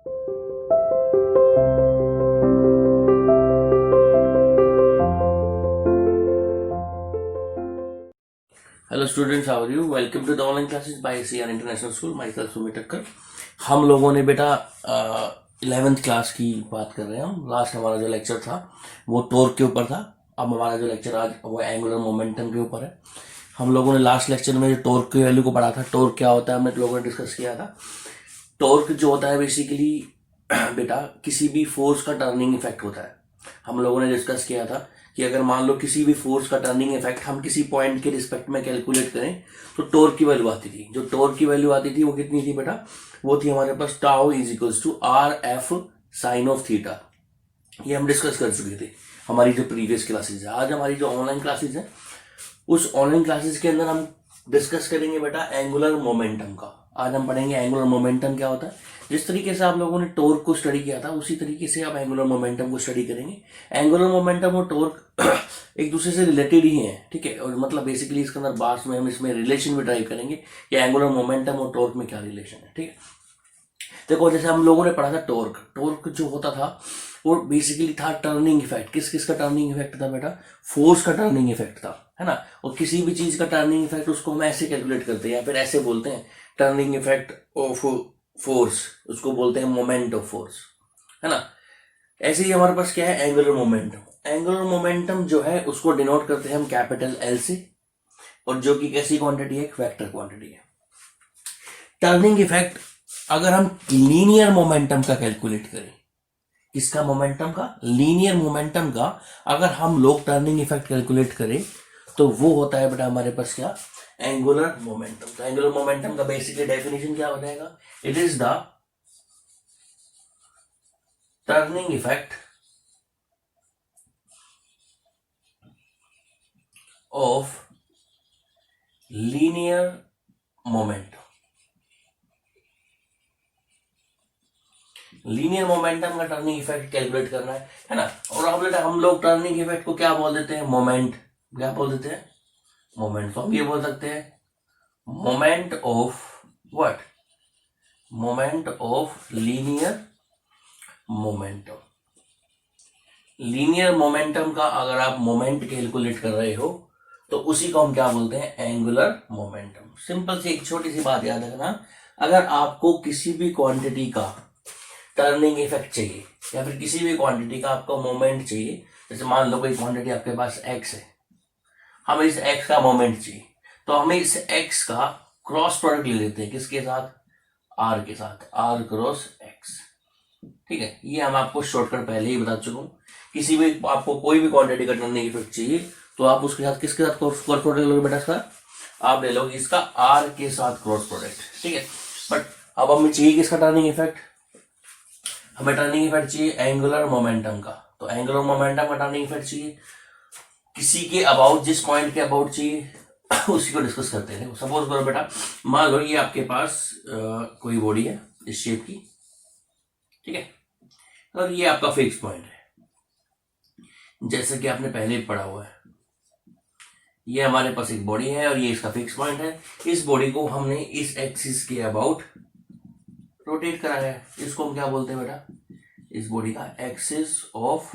Hello students, how are you? Welcome to the online classes by CR international school. Myself Sumit Thakkar. हम लोगों ने बेटा 11th class की बात कर रहे हैं। हम लास्ट हमारा जो लेक्चर था वो टॉर्क के ऊपर था। अब हमारा जो लेक्चर आज वो एंगुलर मोमेंटम के ऊपर है। हम लोगों ने लास्ट लेक्चर में जो टॉर्क की वैल्यू को पढ़ा था, टॉर्क क्या होता है हमने लोगों ने डिस्कस किया था। टॉर्क जो होता है बेसिकली बेटा किसी भी फोर्स का टर्निंग इफेक्ट होता है। हम लोगों ने डिस्कस किया था कि अगर मान लो किसी भी फोर्स का टर्निंग इफेक्ट हम किसी पॉइंट के रिस्पेक्ट में कैलकुलेट करें तो टॉर्क की वैल्यू आती थी। जो टॉर्क की वैल्यू आती थी वो कितनी थी बेटा? वो थी हमारे पास tau is equals to r F sine of theta. ये हम डिस्कस कर चुके थे हमारी जो प्रीवियस क्लासेज है। आज हमारी जो ऑनलाइन क्लासेज है उस ऑनलाइन क्लासेस के अंदर हम डिस्कस करेंगे बेटा एंगुलर मोमेंटम का। आज हम पढ़ेंगे एंगुलर मोमेंटम क्या होता है। जिस तरीके से आप लोगों ने टॉर्क को स्टडी किया था उसी तरीके से आप एंगुलर मोमेंटम को स्टडी करेंगे। एंगुलर मोमेंटम और टॉर्क एक दूसरे से रिलेटेड ही है, ठीक है। और मतलब बेसिकली इसके अंदर बाद में हम इसमें रिलेशन भी ड्राइव करेंगे कि एंगुलर मोमेंटम और टॉर्क में क्या रिलेशन है, ठीक है। देखो जैसे हम लोगों ने पढ़ा था टॉर्क। टॉर्क जो होता था वो बेसिकली था टर्निंग इफेक्ट। किस किस का टर्निंग इफेक्ट था बेटा? फोर्स का टर्निंग इफेक्ट था, है ना। और किसी भी चीज का टर्निंग इफेक्ट उसको हम ऐसे कैलकुलेट करते हैं या फिर ऐसे बोलते हैं, टर्निंग इफेक्ट ऑफ फोर्स, उसको बोलते हैं मोमेंट ऑफ फोर्स, है ना। ऐसे ही हमारे पास क्या है? Angular momentum. एंगुलर मोमेंटम जो है उसको डिनोट करते हैं हम कैपिटल एल से, और जो कि कैसी क्वांटिटी है? एक वेक्टर क्वांटिटी है। टर्निंग इफेक्ट अगर हम लीनियर मोमेंटम का कैलकुलेट करें, किसका? मोमेंटम का, लीनियर मोमेंटम का अगर हम लोग टर्निंग इफेक्ट कैलकुलेट करें तो वो होता है बेटा हमारे पास क्या? Angular momentum. तो एंगुलर मोमेंटम का बेसिकली डेफिनेशन क्या हो जाएगा? It is the turning effect of linear momentum. Linear momentum का टर्निंग इफेक्ट कैलकुलेट करना है ना। और अब बेटा हम लोग टर्निंग इफेक्ट को क्या बोल देते हैं? मोमेंट। क्या बोल देते हैं? मोमेंट। तो हम ये बोल सकते हैं moment of what? Moment of linear momentum. Linear momentum का अगर आप मोमेंट कैलकुलेट कर रहे हो तो उसी को हम क्या बोलते हैं? Angular momentum. सिंपल सी एक छोटी सी बात याद रखना, अगर आपको किसी भी क्वांटिटी का टर्निंग इफेक्ट चाहिए या फिर किसी भी क्वांटिटी का आपको मोमेंट चाहिए, जैसे मान लो कोई क्वांटिटी आपके पास एक्स है, हमें इस एक्स का मोमेंट चाहिए, तो हमें इस एक्स का क्रॉस प्रोडक्ट ले लेते हैं। किसके साथ? आर के साथ, आर क्रॉस एक्स, ठीक है। ये हम आपको शॉर्टकट पहले ही बता चुका हूं। किसी भी आपको कोई भी क्वांटिटी का टर्निंग इफेक्ट चाहिए तो आप उसके साथ किसके साथ क्रॉस प्रोडक्ट लोगे बेटा? इसका आप ले लोगे इसका आर के साथ क्रॉस प्रोडक्ट, ठीक है। बट अब हमें चाहिए किसका टर्निंग इफेक्ट? हमें टर्निंग इफेक्ट चाहिए एंगुलर मोमेंटम का। तो एंगुलर मोमेंटम का टर्निंग इफेक्ट चाहिए किसी के अबाउट, जिस पॉइंट के अबाउट चाहिए उसी को डिस्कस करते हैं। सपोज करो बेटा, मान लो ये आपके पास कोई बॉडी है इस शेप की, ठीक है, और ये आपका फिक्स पॉइंट है जैसे कि आपने पहले ही पढ़ा हुआ है। ये हमारे पास एक बॉडी है और ये इसका फिक्स पॉइंट है। इस बॉडी को हमने इस एक्सिस के अबाउट रोटेट कराया है। इसको हम क्या बोलते हैं बेटा? इस बॉडी का एक्सिस ऑफ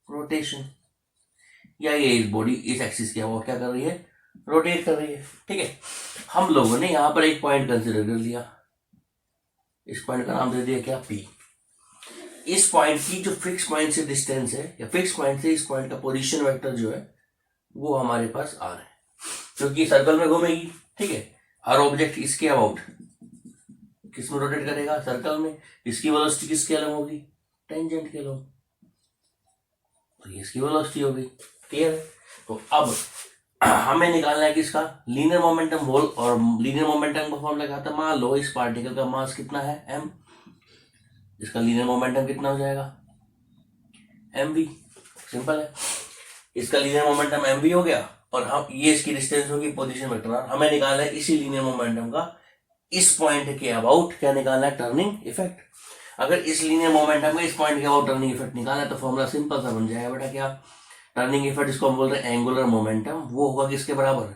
रोटेशन। या ये इस बॉडी इस एक्सिस के अबाउट क्या कर रही है? रोटेट कर रही है, ठीक है। हम लोगों ने यहां पर एक पॉइंट कंसिडर कर लिया, इस पॉइंट का नाम दे दिया क्या? पी। इस पॉइंट की जो फिक्स पॉइंट से डिस्टेंस है या फिक्स पॉइंट से इस पॉइंट का पोजीशन वेक्टर जो है वो हमारे पास आर है, क्योंकि सर्कल में घूमेगी, ठीक है। हर ऑब्जेक्ट इसके अबाउट किस में रोटेट करेगा? सर्कल में। इसकी वेलोसिटी किसके अलग होगी? टेंजेंट के अलग, तो ये इसकी वेलोसिटी होगी, क्लियर है। तो अब हमें निकालना है किसका? लीनियर मोमेंटम मोल। और लीनियर मोमेंटम का फॉर्मूला क्या था? मान लो इस पार्टिकल का मास कितना है? m। इसका लीनियर मोमेंटम कितना हो जाएगा? mv। सिंपल है। इसका लीनियर मोमेंटम mv हो गया और हम ये इसकी डिस्टेंस होगी पोजीशन वेक्टर। हमें निकालना है इसी लीनियर मोमेंटम का इस पॉइंट के अबाउट क्या निकालना है? Turning effect. अगर इस लीनियर मोमेंटम में इस पॉइंट के अबाउट टर्निंग इफेक्ट निकालना है तो फॉर्मूला सिंपल सा बन जाएगा बेटा क्या? टर्निंग इफेक्ट इसको हम बोल रहे हैं एंगुलर मोमेंटम। वो होगा किसके बराबर?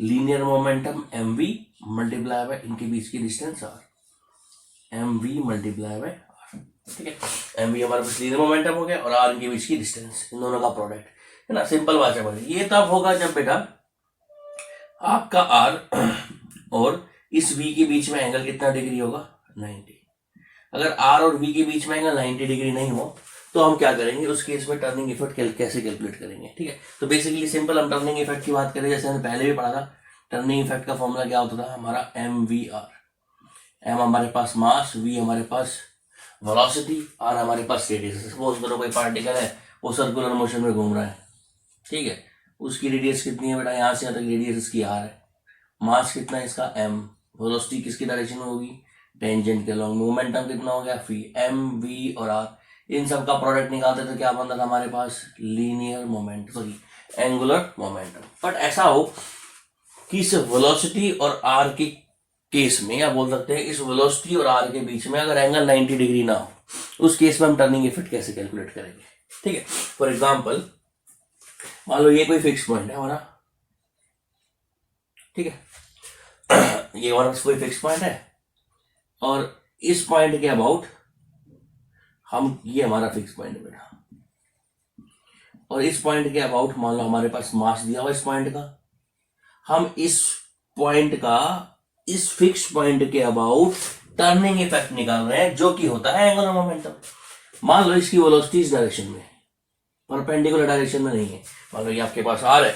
Linear momentum mv multiply by इनके बीच की distance r, m v multiply by r, ठीक है। एम वी हमारे पास लीनियर मोमेंटम हो गया और आर के बीच की डिस्टेंस, इन दोनों का प्रोडक्ट है ना, सिंपल बात है भाई। ये तब होगा जब बेटा आपका आर और इस वी के बीच में एंगल कितना डिग्री होगा, 90। अगर आर और वी के बीच में एंगल 90 डिग्री नहीं हो तो हम क्या करेंगे, उस केस में टर्निंग इफेक्ट कैसे कैलकुलेट करेंगे, ठीक है। तो बेसिकली सिंपल हम टर्निंग इफेक्ट की बात करें, जैसे हमने पहले भी पढ़ा था, टर्निंग इफेक्ट का फॉर्मूला क्या होता था हमारा, एम वी आर। एम हमारे पास मास, वी हमारे पास वेलोसिटी, आर हमारे पास रेडियस। सपोज करो कोई पार्टिकल है वो सर्कुलर मोशन में घूम रहा है, ठीक है, उसकी रेडियस कितनी है बेटा, यहाँ से यहाँ तक रेडियस इसकी आर है, मास कितना है इसका एम, वेलोसिटी किसकी डायरेक्शन में होगी, टेंजेंट के लॉन्ग, मोमेंटम कितना हो गया फी, एम वी और आर, इन सब का प्रोडक्ट निकालते तो क्या बनता था हमारे पास, linear moment, sorry angular momentum. But ऐसा हो कि इस वेलोसिटी और आर के केस में, या बोल सकते हैं इस वेलोसिटी और आर के बीच में अगर एंगल 90 डिग्री ना हो, उस केस में हम टर्निंग इफेक्ट कैसे कैलकुलेट करेंगे, ठीक है। फॉर एग्जांपल मान लो ये कोई फिक्स पॉइंट है हमारा, ठीक है, ये हमारा कोई फिक्स पॉइंट है और इस पॉइंट के अबाउट हम, ये हमारा फिक्स पॉइंट है बेटा, और इस पॉइंट के अबाउट मान लो हमारे पास मास दिया हुआ इस पॉइंट का, हम इस पॉइंट का इस फिक्स पॉइंट के अबाउट टर्निंग इफेक्ट निकाल रहे हैं, जो कि होता है एंगुलर मोमेंटम। मान लो इसकी वेलोसिटी इस डायरेक्शन में, परपेंडिकुलर डायरेक्शन में नहीं है, मान लो ये आपके पास आर है,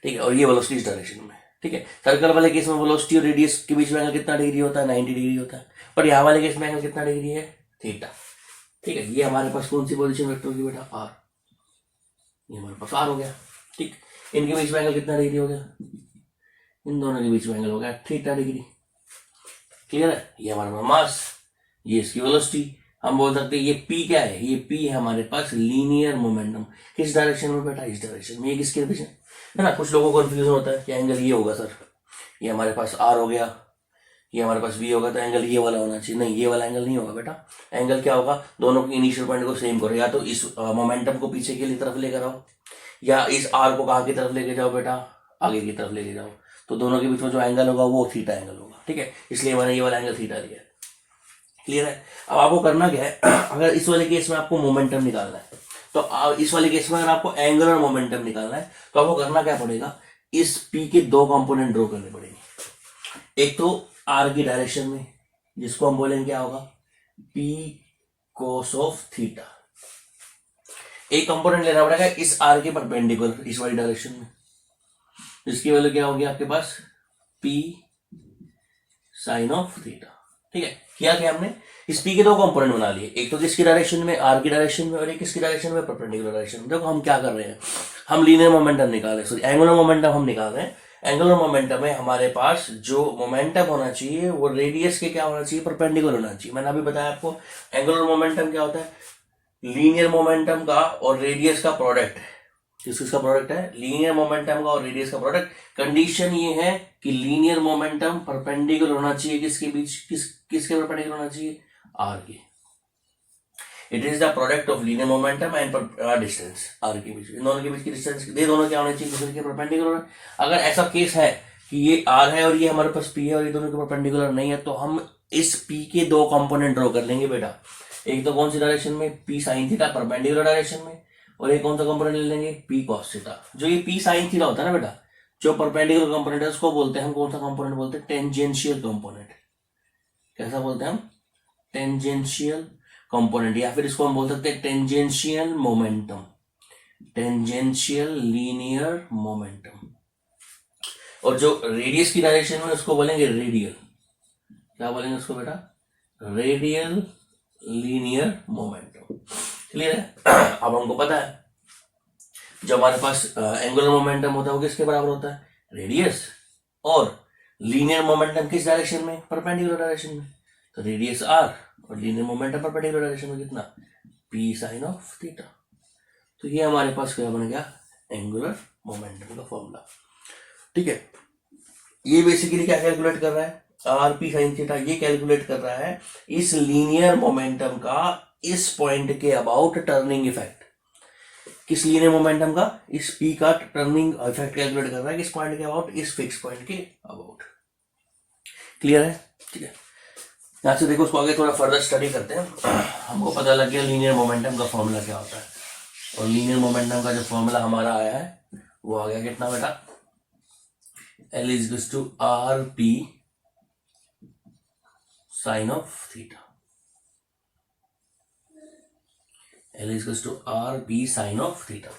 ठीक है, और ये वेलोसिटी इस डायरेक्शन में, ठीक है। सर्कल वाले केस में वेलोसिटी और रेडियस के बीच में एंगल कितना डिग्री होता है, 90 डिग्री होता है, पर यहाँ वाले केस में एंगल कितना डिग्री है, थीटा, ठीक है। ये हमारे पास कौन सी पोजीशन वेक्टर होगी बेटा, आर, ये हमारे पास आर हो गया, ठीक। इनके बीच में एंगल कितना डिग्री हो गया, इन दोनों के बीच में एंगल हो गया थीटा डिग्री, क्लियर है। ये हमारा मास, ये इसकी वेलोसिटी, हम बोल सकते हैं ये पी क्या है, ये पी है हमारे पास लीनियर मोमेंटम, किस डायरेक्शन में बेटा, इस डायरेक्शन में, ये किसके डायरेक्शन है ना। कुछ लोगों को कंफ्यूजन होता है कि एंगल ये होगा सर, ये हमारे पास आर हो गया, ये हमारे पास वी होगा, तो एंगल ये वाला होना चाहिए, नहीं ये वाला एंगल नहीं होगा बेटा। एंगल क्या होगा, दोनों के इनिशियल पॉइंट को सेम करो, या तो इस मोमेंटम को पीछे की तरफ लेकर आओ, या इस आर को कहाँ की तरफ लेके जाओ बेटा, आगे की तरफ लेके जाओ, तो दोनों के बीच में जो एंगल होगा वो थीटा एंगल होगा, ठीक है। इसलिए मैंने ये वाला एंगल थीटा लिया, क्लियर है। अब आपको करना क्या है, अगर इस वाले केस में आपको मोमेंटम निकालना है, तो इस वाले केस में अगर आपको एंगुलर मोमेंटम निकालना है तो आपको करना क्या पड़ेगा, इस पी के दो कंपोनेंट ड्रॉ करने पड़ेंगे। एक तो आर की डायरेक्शन में, जिसको हम बोलेंगे क्या होगा, पी कोस ऑफ थीटा। एक कंपोनेंट लेना पड़ेगा इस आर के परपेंडिकुलर, इस वाली डायरेक्शन में, जिसकी वैल्यू क्या होगी आपके पास, पी साइन ऑफ थीटा, ठीक है। किया क्या हमने, इस पी के दो कंपोनेंट बना लिए, एक तो किसकी डायरेक्शन में, आर की डायरेक्शन में, और एक किसकी डायरेक्शन में, परपेंडिकुलर डायरेक्शन में। देखो हम क्या कर रहे हैं, हम लीनियर मोमेंटम निकाल रहे हैं, सॉरी एंगुलर मोमेंटम हम निकाल रहे हैं। एंगुलर मोमेंटम में हमारे पास जो मोमेंटम होना चाहिए वो रेडियस के क्या होना चाहिए, परपेंडिकुलर होना चाहिए। मैंने अभी बताया आपको एंगुलर मोमेंटम क्या होता है, लीनियर मोमेंटम का और रेडियस का प्रोडक्ट, किसका प्रोडक्ट है, लीनियर मोमेंटम का और रेडियस का प्रोडक्ट। कंडीशन ये है कि लीनियर मोमेंटम परपेंडिकुलर होना चाहिए, किसके बीच, किसके परपेंडिकुलर होना चाहिए, आर के। It is the product of linear momentum and distance, r के बीच, इन दोनों के बीच की डिस्टेंस, ये दोनों क्या होने चाहिए, दूसरे के परपेंडिकुलर। अगर ऐसा केस है कि ये आर है और ये हमारे पास पी है और ये दोनों के परपेंडिकुलर नहीं है, तो हम इस पी के दो कंपोनेंट ड्रॉ कर लेंगे बेटा। एक तो कौन सी डायरेक्शन में, P sine theta, perpendicular direction में, और एक कौन सा कंपोनेंट ले लेंगे, पी कॉस थीटा। जो ये पी साइन थीटा होता है ना बेटा, जो परपेंडिकुलर कंपोनेंट है उसको बोलते हैं हम, कौन सा कंपोनेंट बोलते हैं, टेंजेंशियल कंपोनेंट। कैसा बोलते हैं हम, टेंजेंशियल कंपोनेंट, या फिर इसको हम बोल सकते हैं tangential momentum, tangential linear momentum. और जो रेडियस की डायरेक्शन में उसको बोलेंगे रेडियल, क्या बोलेंगे उसको बेटा, रेडियल लीनियर मोमेंटम, क्लियर है। अब हमको पता है जब हमारे पास एंगुलर मोमेंटम होता है वो किसके बराबर होता है, रेडियस, और लीनियर मोमेंटम किस डायरेक्शन में, परपेंडिकुलर डायरेक्शन में, तो रेडियस आर और लीनियर मोमेंटम परपेंडिकुलर डायरेक्शन में कितना, पी साइन ऑफ थीटा। तो ये हमारे पास क्या बन गया, एंगुलर मोमेंटम का फॉर्मूला, ठीक है। ये बेसिकली क्या कैलकुलेट कर रहा है, आर पी साइन थीटा, ये कैलकुलेट कर रहा है इस लीनियर मोमेंटम का इस पॉइंट के अबाउट टर्निंग इफेक्ट। किस लीनियर मोमेंटम का, इस पी का टर्निंग इफेक्ट कैलकुलेट कर रहा है किस पॉइंट के अबाउट, इस फिक्स पॉइंट के अबाउट, क्लियर है, ठीक है। यहाँ से देखो, उसको आगे थोड़ा फर्दर स्टडी करते हैं। हमको पता लग गया लीनियर मोमेंटम का फॉर्मूला क्या होता है, और लीनियर मोमेंटम का जो फॉर्मूला हमारा आया है वो आ गया कितना बेटा, L is to r P sine of theta. L is to r P sine of theta.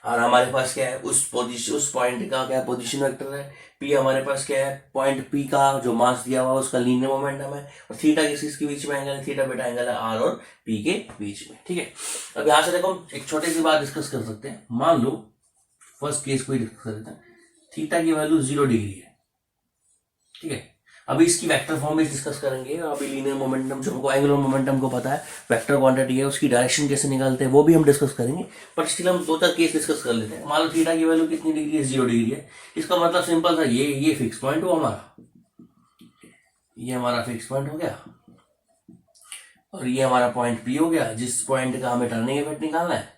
और हमारे पास क्या है, उस पोजीशन, उस पॉइंट का क्या पोजीशन वेक्टर है, P हमारे पास क्या है, पॉइंट P का जो मास दिया हुआ है उसका लीनियर मोमेंटम है, और थीटा किसके बीच में एंगल है, थीटा बेटा एंगल है R और P के बीच में। ठीक है, अब यहां से देखो हम एक छोटी सी बात डिस्कस कर सकते हैं। मान लो फर्स्ट केस को ही डिस्कस कर लेते हैं, थीटा की वैल्यू 0 डिग्री है। ठीक है, अभी इसकी वेक्टर फॉर्म में डिस्कस करेंगे। अभी लीनियर मोमेंटम जो हमको एंगुलर मोमेंटम को पता है, वेक्टर क्वांटिटी है, उसकी डायरेक्शन कैसे निकालते हैं वो भी हम डिस्कस करेंगे। पर स्टिल हम 2-4 केस डिस्कस कर लेते हैं। मान लो थीटा की वैल्यू कितनी डिग्री है, 0 डिग्री है। इसका मतलब सिंपल था, ये फिक्स पॉइंट हुआ हमारा, ये हमारा फिक्स पॉइंट हो गया, और ये हमारा पॉइंट P हो गया, जिस पॉइंट का हमें टर्निंग इफेक्ट निकालना है।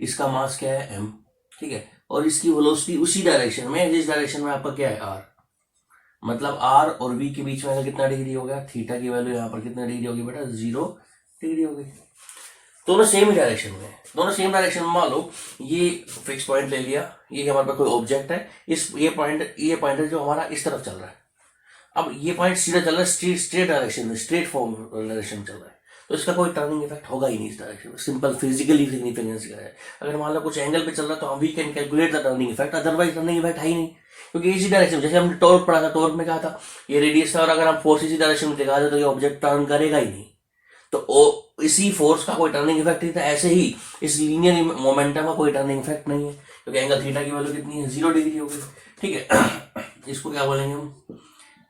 इसका मास क्या है, m। ठीक है, और इसकी वेलोसिटी उसी डायरेक्शन में, जिस डायरेक्शन में आपका क्या है, r। मतलब R और V के बीच में कितना डिग्री हो गया, थीटा की वैल्यू यहाँ पर कितना डिग्री होगी बेटा, 0 डिग्री हो गई। दोनों सेम ही डायरेक्शन में, दोनों सेम डायरेक्शन में। मान लो ये फिक्स पॉइंट ले लिया, ये हमारे पास कोई ऑब्जेक्ट है, ये पॉइंट है जो हमारा इस तरफ चल रहा है। अब ये पॉइंट सीधा चल रहा है, स्ट्रेट डायरेक्शन में, स्ट्रेट फॉर्म डायरेक्शन चल रहा है, तो इसका कोई टर्निंग इफेक्ट होगा ही नहीं इस डायरेक्शन में। सिंपल फिजिकली सिग्निफिकेंस का है। अगर मान लो कुछ एंगल पे चल रहा है तो हम we can calculate the turning effect, otherwise turning effect है ही नहीं, क्योंकि इसी डायरेक्शन, जैसे हमने टॉर्क पढ़ा था, टॉर्क में कहा था ये रेडियस था, और अगर हम फोर्स इसी डायरेक्शन में दिखा दे तो ये ऑब्जेक्ट टर्न करेगा ही नहीं। तो इसी फोर्स का कोई टर्निंग इफेक्ट नहीं था, ऐसे ही इस लीनियर मोमेंटम का कोई टर्निंग इफेक्ट नहीं है, क्योंकि एंगल थीटा की वैल्यू कितनी है, 0 डिग्री हो गई। ठीक है, इसको क्या बोलेंगे हम,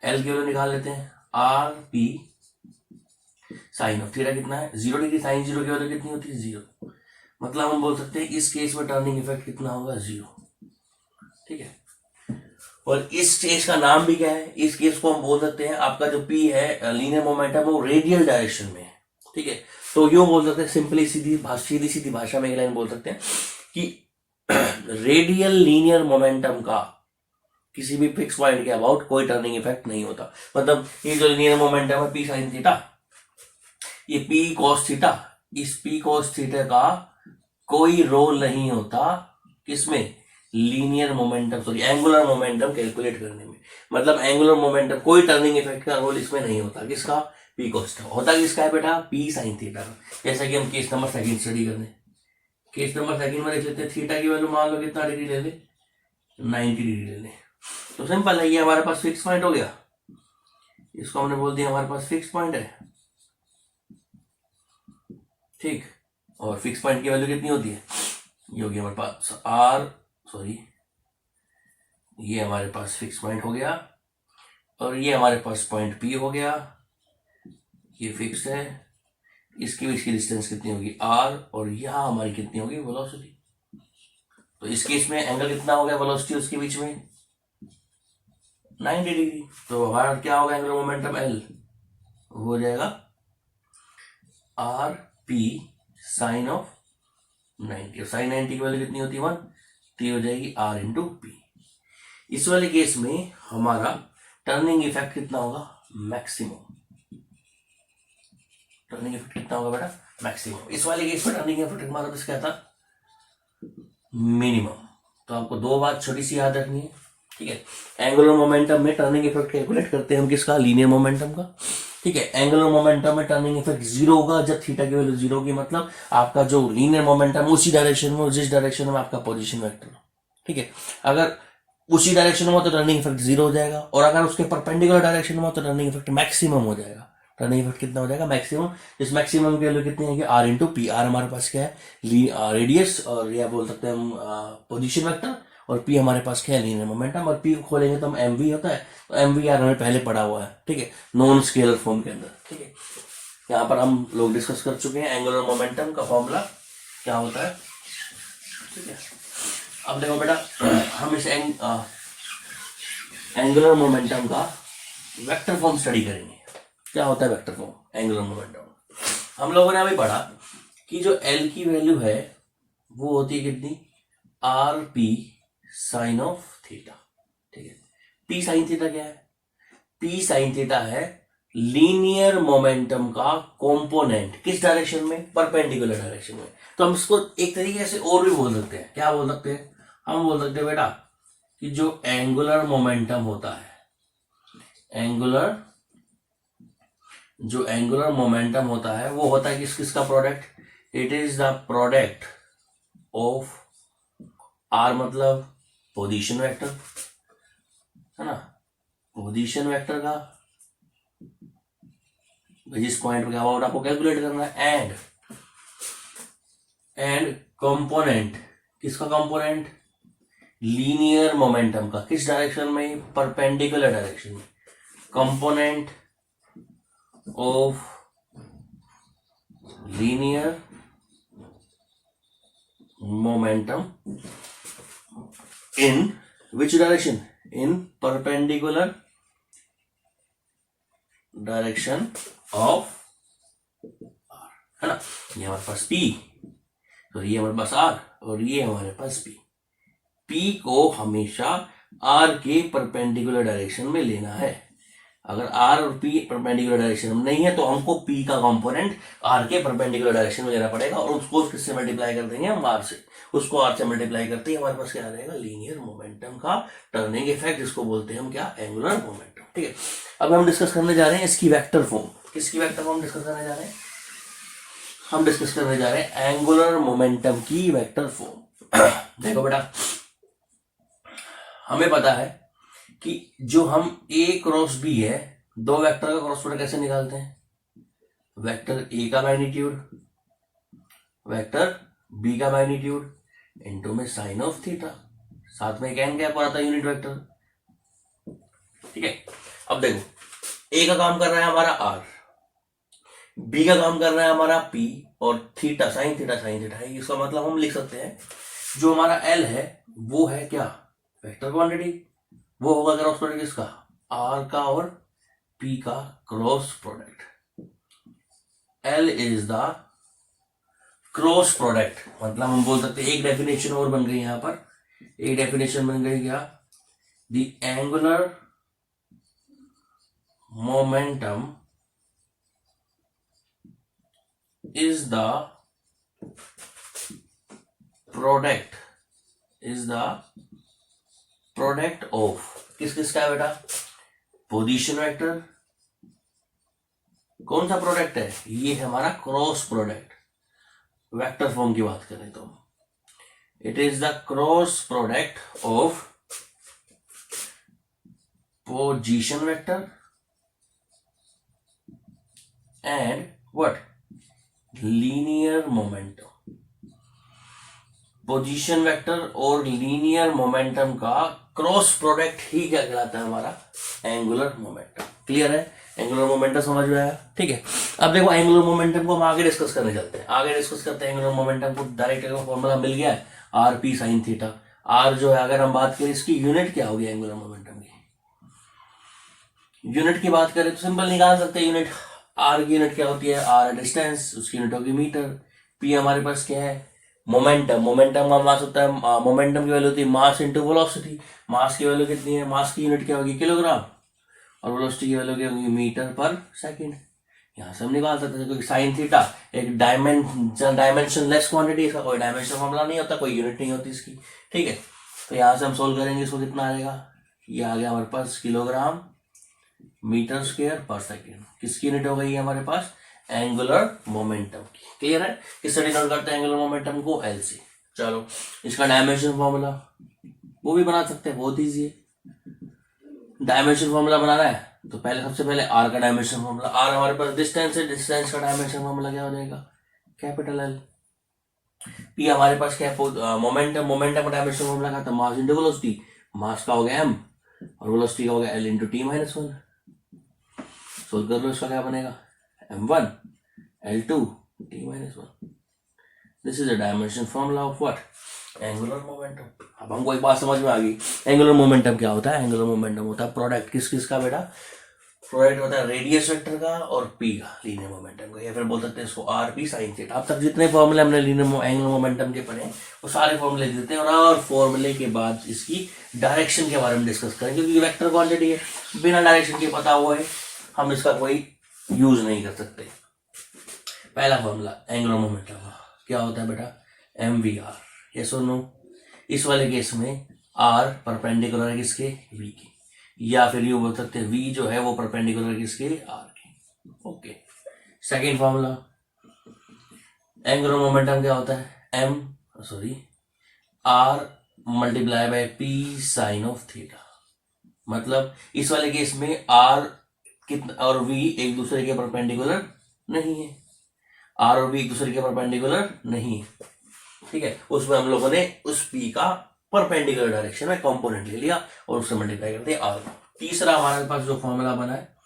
एल की वैल्यू निकाल लेते हैं, r P sine of theta कितना है, 0 डिग्री, साइन 0 की वैल्यू कितनी होती है, 0। मतलब हम बोल सकते हैं इस केस में टर्निंग इफेक्ट कितना होगा, 0। ठीक है, और इस केस का नाम भी क्या है, इस केस को हम बोल सकते हैं, आपका जो P है लीनियर मोमेंटम वो रेडियल डायरेक्शन में है। ठीक है, तो यूं बोल सकते हैं, सिंपली सीधी सीधी भाषा में एक लाइन बोल सकते हैं कि रेडियल लीनियर मोमेंटम का किसी भी फिक्स पॉइंट के अबाउट कोई टर्निंग इफेक्ट नहीं होता। मतलब ये जो लीनियर मोमेंटम है P साइन थीटा, ये P cos थीटा, इस P cos थीटा का कोई रोल नहीं होता किसमें, linear momentum, sorry angular momentum calculate करने में। मतलब एंगुलर मोमेंटम कोई टर्निंग इफेक्ट का रोल इसमें नहीं होता, किसका, P cos थीटा। होता किसका है बेटा, P साइन थीटा का। जैसा कि हम केस नंबर 2 स्टडी करने, केस नंबर 2 में देख लेते हैं, थीटा की वैल्यू मान लो कितना डिग्री ले ले, 90 डिग्री ले ले। तो सिंपल है, ये हमारे पास फिक्स पॉइंट हो गया, इसको हमने बोल दिया हमारे पास फिक्स पॉइंट है। ठीक, और फिक्स पॉइंट की वैल्यू कितनी होती है, ये होगी हमारे पास ये हमारे पास फिक्स पॉइंट हो गया, और ये हमारे पास पॉइंट P हो गया, ये फिक्स है। इसके बीच की डिस्टेंस कितनी होगी, R, और यहां हमारी कितनी होगी, वेलोसिटी। तो इस केस में एंगल कितना हो गया, वेलोसिटी उसके बीच में 90 डिग्री। तो हमारा क्या होगा, एंगुलर मोमेंटम L हो जाएगा आर पी साइन ऑफ 90, और साइन 90 की वैल्यू कितनी होती है, 1, तो ये हो जाएगी R इंटू पी। इस वाले केस में हमारा टर्निंग इफेक्ट कितना होगा, मैक्सिमम। टर्निंग इफेक्ट कितना होगा बेटा, मैक्सिमम। इस वाले केस में टर्निंग इफेक्ट हमारा बस क्या था, मिनिमम। तो आपको 2 बात छोटी सी याद रखनी है। ठीक है, एंगुलर मोमेंटम में टर्निंग इफेक्ट कैलकुलेट करते हैं हम किसका, लीनियर मोमेंटम का। ठीक है, एंगुलर मोमेंटम में टर्निंग इफेक्ट 0 होगा जब थीटा की वैल्यू 0 होगी, मतलब आपका जो लीनियर मोमेंटम उसी डायरेक्शन में, जिस डायरेक्शन में आपका पोजीशन वेक्टर। ठीक है, अगर उसी डायरेक्शन में हो तो टर्निंग इफेक्ट 0 हो जाएगा, और अगर उसके परपेंडिकुलर डायरेक्शन में हो तो टर्निंग इफेक्ट मैक्सिमम हो जाएगा। टर्निंग इफेक्ट कितना हो जाएगा, मैक्सिमम। इस मैक्सिमम की वैल्यू कितनी है, R इंटू पी। R हमारे पास क्या है, रेडियस, और या बोल सकते हैं हम पोजीशन वेक्टर, और P हमारे पास क्या है, लीनियर मोमेंटम। और P खोलेंगे तो हम MV होता है, तो MV यार हमें पहले पढ़ा हुआ है। ठीक है, नॉन स्केलर फॉर्म के अंदर। ठीक है, यहाँ पर हम लोग डिस्कस कर चुके हैं एंगुलर मोमेंटम का फॉर्मूला क्या होता है। ठीक है, अब देखो बेटा, हम इस एंगुलर मोमेंटम का वेक्टर फॉर्म स्टडी करेंगे। क्या होता है वेक्टर फॉर्म, एंगुलर मोमेंटम। हम लोगों ने अभी पढ़ा कि जो L की वैल्यू है वो होती है कितनी, r P sine of theta. ठीक है, P साइन थीटा क्या है, P साइन थीटा है लीनियर मोमेंटम का कंपोनेंट किस डायरेक्शन में, परपेंडिकुलर डायरेक्शन में। तो हम इसको एक तरीके से और भी बोल सकते हैं, क्या बोल सकते हैं, हम बोल सकते हैं बेटा कि जो एंगुलर मोमेंटम होता है, जो एंगुलर मोमेंटम होता है वो होता है किसका product, it is the product of r मतलब पोजीशन वेक्टर है ना, पोजीशन वेक्टर का जिस पॉइंट पे क्या हुआ आपको कैलकुलेट करना है, एंड कंपोनेंट किसका कंपोनेंट, लीनियर मोमेंटम का किस डायरेक्शन में, परपेंडिकुलर डायरेक्शन में, component of linear momentum in which direction, in perpendicular direction of R, है ना। ये हमारे पास P और ये हमारे पास R और ये हमारे पास P। P को हमेशा R के परपेंडिकुलर डायरेक्शन में लेना है। अगर R और P परपेंडिकुलर डायरेक्शन में नहीं है तो हमको P का कंपोनेंट R के परपेंडिकुलर डायरेक्शन में लेना पड़ेगा और उसको किससे मल्टीप्लाई कर देंगे हम, R से। उसको R से मल्टीप्लाई करते ही हमारे पास क्या आ रहेगा, लीनियर मोमेंटम का टर्निंग इफेक्ट, जिसको बोलते हैं हम क्या, एंगुलर मोमेंटम। ठीक है, अब हम डिस्कस करने जा रहे हैं इसकी वेक्टर फॉर्म। किसकी वेक्टर फॉर्म डिस्कस करने जा रहे हैं, हम डिस्कस करने जा रहे हैं एंगुलर मोमेंटम की वेक्टर फॉर्म। देखो बेटा, हमें पता है कि जो हम A क्रॉस B है, दो वेक्टर का क्रॉस प्रोडक्ट कैसे निकालते हैं, वेक्टर A का मैग्नीट्यूड वेक्टर B का मैग्नीट्यूड इनटू में साइन ऑफ थीटा, साथ में कैन क्या पड़ा था, यूनिट वेक्टर। ठीक है, अब देखो A का काम कर रहा है हमारा R, B का काम कर रहा है हमारा P और थीटा साइन थीटा है। इसका मतलब हम लिख सकते हैं जो हमारा L है वो है क्या, वेक्टर क्वांटिटी, वो होगा क्रॉस प्रोडक्ट किसका, R का और P का cross product. L is the cross product, मतलब हम बोल सकते हैं एक डेफिनेशन और बन गई यहां पर, एक डेफिनेशन बन गई क्या, the angular momentum is the product of किसका है बेटा, पोजीशन वेक्टर। कौन सा प्रोडक्ट है, ये है हमारा क्रॉस प्रोडक्ट। वेक्टर फॉर्म की बात करें तो it is the cross product of position vector and what, linear momentum. Position vector और लीनियर मोमेंटम का क्रॉस प्रोडक्ट ही क्या कहलाता है, हमारा एंगुलर मोमेंटम। क्लियर है, एंगुलर मोमेंटम समझ में आया। ठीक है, अब देखो एंगुलर मोमेंटम को हम आगे डिस्कस करने चलते हैं, आगे डिस्कस करते हैं एंगुलर मोमेंटम को। डायरेक्ट फॉर्मूला मिल गया है, R P sine theta. R जो है, अगर हम बात करें इसकी यूनिट क्या होगी एंगुलर मोमेंटम की, यूनिट की बात करें तो सिंपल निकाल सकते हैं यूनिट। आर की यूनिट क्या होती है, आर डिस्टेंस, उसकी यूनिट होगी मीटर। पी हमारे पास क्या है, मोमेंटम। मोमेंटम का मास होता है, मोमेंटम की वैल्यू होती है मास इंटू वेलोसिटी। मास की वैल्यू कितनी है, मास की यूनिट क्या होगी, किलोग्राम, और वेलोसिटी की वैल्यू क्या होगी, मीटर पर सेकंड। यहाँ से हम निकाल सकते हैं, क्योंकि साइन थीटा एक डायमेंशनलेस क्वांटिटी, इसका कोई डायमेंशन फॉर्मूला नहीं होता, कोई यूनिट नहीं होती इसकी। ठीक है, तो यहाँ से हम सोल्व करेंगे, इसको कितना आएगा, ये आ गया हमारे पास किलोग्राम मीटर स्क्वायर पर सेकेंड। किसकी यूनिट हो गई हमारे पास, एंगुलर मोमेंटम की। क्लियर है, किससे डिनोट करते हैं एंगुलर मोमेंटम को, एल से। चलो, इसका डायमेंशन फॉर्मूला वो भी बना सकते हैं, बहुत ईजी है। डायमेंशन फॉर्मूला बनाना है तो पहले सबसे पहले आर का डायमेंशन फॉर्मूला। आर हमारे पास डिस्टेंस है, डिस्टेंस का डायमेंशन फॉर्मूला क्या हो जाएगा, कैपिटल एल। पी हमारे पास क्या है, मोमेंटम। मोमेंटम का डायमेंशन फॉर्मूला क्या था, मास इंटू वेलोसिटी। मास का हो गया एम और वेलोसिटी का हो गया L into T minus one. Solve कर लो, इसका क्या बनेगा, m1 l2 t minus 1। This is the dimension formula of what, angular momentum. अब हमको एक बात समझ में आ गई, एंगुलर मोमेंटम क्या होता है। एंगुलर मोमेंटम होता है प्रोडक्ट किसका बेटा, प्रोडक्ट होता है रेडियस वेक्टर का और पी का, लीनियर मोमेंटम का, या फिर बोल सकते हैं इसको आर पी साइन थीटा। अब तक जितने फॉर्मूले हमने लीनियर एंगुलर मोमेंटम के पढ़े वो सारे फॉर्मूले देते हैं, और फॉर्मूले के बाद इसकी डायरेक्शन के बारे में डिस्कस करें, क्योंकि वेक्टर क्वांटिटी है, बिना डायरेक्शन के पता हुआ है हम इसका कोई यूज नहीं कर सकते। पहला फॉर्मूला एंगुलर मोमेंटम का क्या होता है बेटा, mvr, ये सुनो। इस वाले केस में r परपेंडिकुलर है किसके, v के, या फिर ये बोल सकते हैं v जो है वो परपेंडिकुलर है किसके, r के। Okay, second formula angular momentum क्या होता है, r multiply by p sine of theta. मतलब इस वाले केस में r कितना और v एक दूसरे के परपेंडिकुलर नहीं है, r और v एक दूसरे के परपेंडिकुलर नहीं है, ठीक है। उसमें हम लोगों ने उस p का परपेंडिकुलर डायरेक्शन में कंपोनेंट ले लिया और उससे मल्टीप्लाई कर दिया r। तीसरा हमारे पास जो फॉर्मूला बना है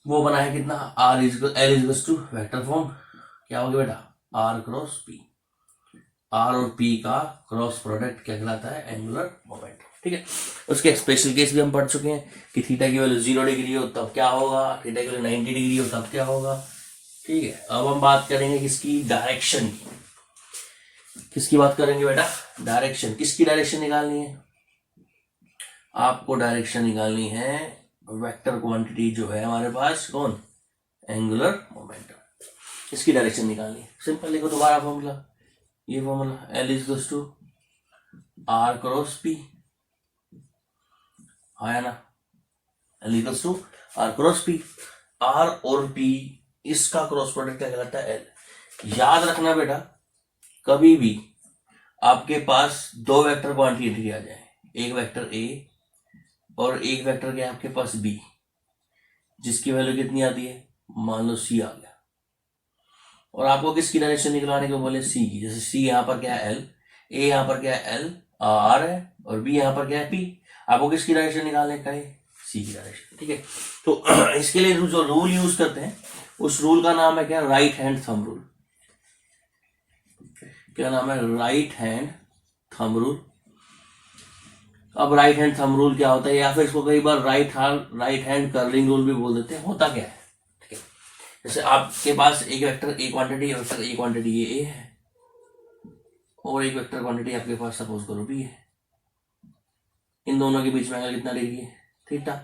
वो बना है कितना, r is L is to vector form, क्या हो गया बेटा, r क्रॉस p। r और p का क्रॉस प्रोडक्ट क्या कहलाता है, एंगुलर मोमेंट, ठीक है। उसके स्पेशल केस भी हम पढ़ चुके हैं कि थीटा की वैल्यू 0 डिग्री हो तब क्या होगा, थीटा की वैल्यू 90 डिग्री हो तब क्या होगा, ठीक है। अब हम बात करेंगे किसकी, डायरेक्शन की। किसकी बात करेंगे बेटा, डायरेक्शन। किसकी डायरेक्शन निकालनी है, आपको डायरेक्शन निकालनी है वेक्टर क्वांटिटी जो है हमारे पास, कौन, एंगुलर मोमेंटम। इसकी डायरेक्शन निकालनी है, सिंपल लिखो दोबारा फॉर्मूला, ये formula L is to R cross P, आया ना, L is to R cross P. R और पी इसका क्रॉस प्रोडक्ट क्या कहलाता है, एल। याद रखना बेटा, कभी भी आपके पास दो वेक्टर क्वांटिटी आ जाए, एक वेक्टर ए और एक वेक्टर क्या है आपके पास बी, जिसकी वैल्यू कितनी आती है, मान लो सी आ गया, और आपको किसकी डायरेक्शन निकलाने को बोले, सी की। जैसे सी यहाँ पर क्या है एल, ए यहाँ पर क्या है एल आर है, और बी यहाँ पर क्या है पी। आपको किसकी डायरेक्शन निकालने का है, सी की डायरेक्शन, ठीक है। तो इसके लिए जो रूल यूज करते हैं उस रूल का नाम है क्या, राइट हैंड थंब रूल। क्या नाम है, राइट हैंड थंब रूल। अब राइट हैंड थंब रूल क्या होता है, या फिर इसको कई बार राइट हैंड कर्लिंग रूल भी बोल देते हैं। होता क्या है, ठीक है, जैसे आपके पास एक vector A quantity, vector A quantity ये ए है, और एक वेक्टर क्वांटिटी आपके पास सपोज करो बी है। इन दोनों के बीच में एंगल कितना डिग्री है, थीटा।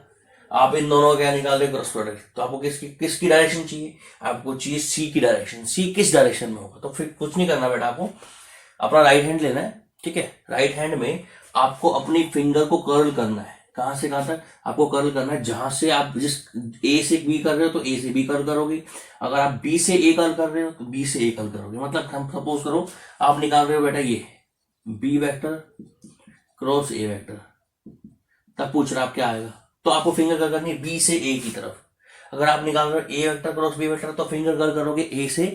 आप इन दोनों का क्या निकाल रहे, क्रॉस प्रोडक्ट। तो आपको किसकी डायरेक्शन चाहिए, आपको चाहिए सी की डायरेक्शन। सी किस डायरेक्शन में होगा, तो फिर कुछ नहीं करना बेटा, आपको अपना राइट हैंड लेना है, ठीक है। राइट हैंड में आपको अपनी फिंगर को कर्ल करना है, कहां से कहां तक आपको कर्ल करना है, जहां से आप जिस ए से बी कर रहे हो तो ए से बी कर्ल करोगे, अगर आप बी से ए कर्ल कर रहे हो तो बी से ए कर्ल करोगे। मतलब हम सपोज करो आप निकाल रहे हो बेटा ये B vector cross A vector, तब पूछ रहा आप क्या आएगा, तो आपको फिंगर कर्ल करनी है बी से ए की तरफ। अगर आप निकाल रहे हो ए वेक्टर क्रॉस बी वेक्टर तो फिंगर कर्ल करोगे ए से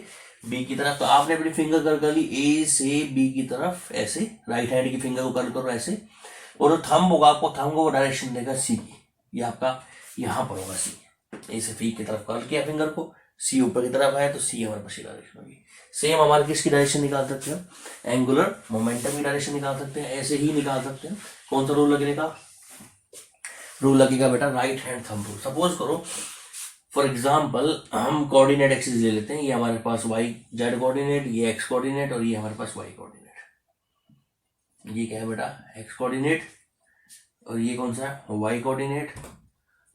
बी की तरफ। तो आपने अपनी फिंगर कर्ल कर ली ए से बी की तरफ, ऐसे राइट हैंड की फिंगर को कर्ल करो ऐसे, और थंब होगा, आपको थंब को डायरेक्शन देगा सी की, ये आपका यहाँ पर होगा सी। ए से बी की तरफ कर्ल किया फिंगर को, सी ऊपर की तरफ आया तो सी हमारे पास डायरेक्शन होगी। सेम हमारे किसकी डायरेक्शन निकाल सकते हैं, एंगुलर मोमेंटम की डायरेक्शन निकाल सकते हैं, ऐसे ही निकाल सकते हैं। कौन सा रूल लगने का, रूल लगेगा बेटा right hand thumb rule. Suppose करो फॉर एग्जाम्पल हम कोऑर्डिनेट एक्सिस ले लेते हैं, ये हमारे पास वाई जेड कोऑर्डिनेट, ये एक्स कोऑर्डिनेट, और ये हमारे पास वाई कोऑर्डिनेट। ये क्या है बेटा, एक्स कोऑर्डिनेट, और ये कौन सा है, वाई कोऑर्डिनेट,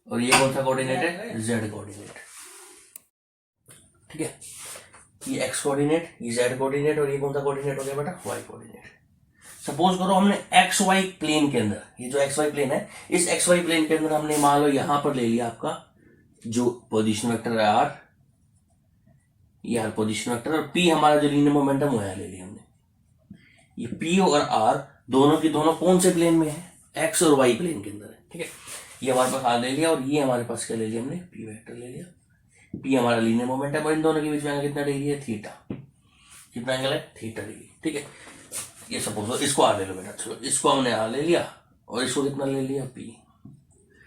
और ये कौन सा कोऑर्डिनेट है, जेड कोऑर्डिनेट, ठीक है। ये एक्स कोऑर्डिनेट, ये जेड कोऑर्डिनेट, और ये कौन सा कोऑर्डिनेट हो गया बेटा, वाई कोऑर्डिनेट। सपोज करो हमने एक्स वाई प्लेन के अंदर, ये जो एक्स वाई प्लेन है, इस एक्स वाई प्लेन के अंदर हमने मान लो यहां पर ले लिया आपका जो पोजीशन वेक्टर है आर, ये आर पोजीशन वेक्टर, और पी हमारा जो लीनियर मोमेंटम वो यहां ले लिया हमने। ये पी और आर दोनों की दोनों कौन से प्लेन में है, एक्स और वाई प्लेन के अंदर है, ठीक है। ये हमारे पास आर ले लिया, और ये हमारे पास क्या ले लिया हमने, पी वेक्टर ले लिया। पी हमारा लीनियर मोमेंटम, और इन दोनों के बीच में कितना डिग्री है, थीटा। कितना एंगल है, थीटा डिग्री, ठीक है। ये सपोज इसको आर ले लो बेटा, चलो इसको हमने आर ले लिया, और इसको कितना ले लिया, पी।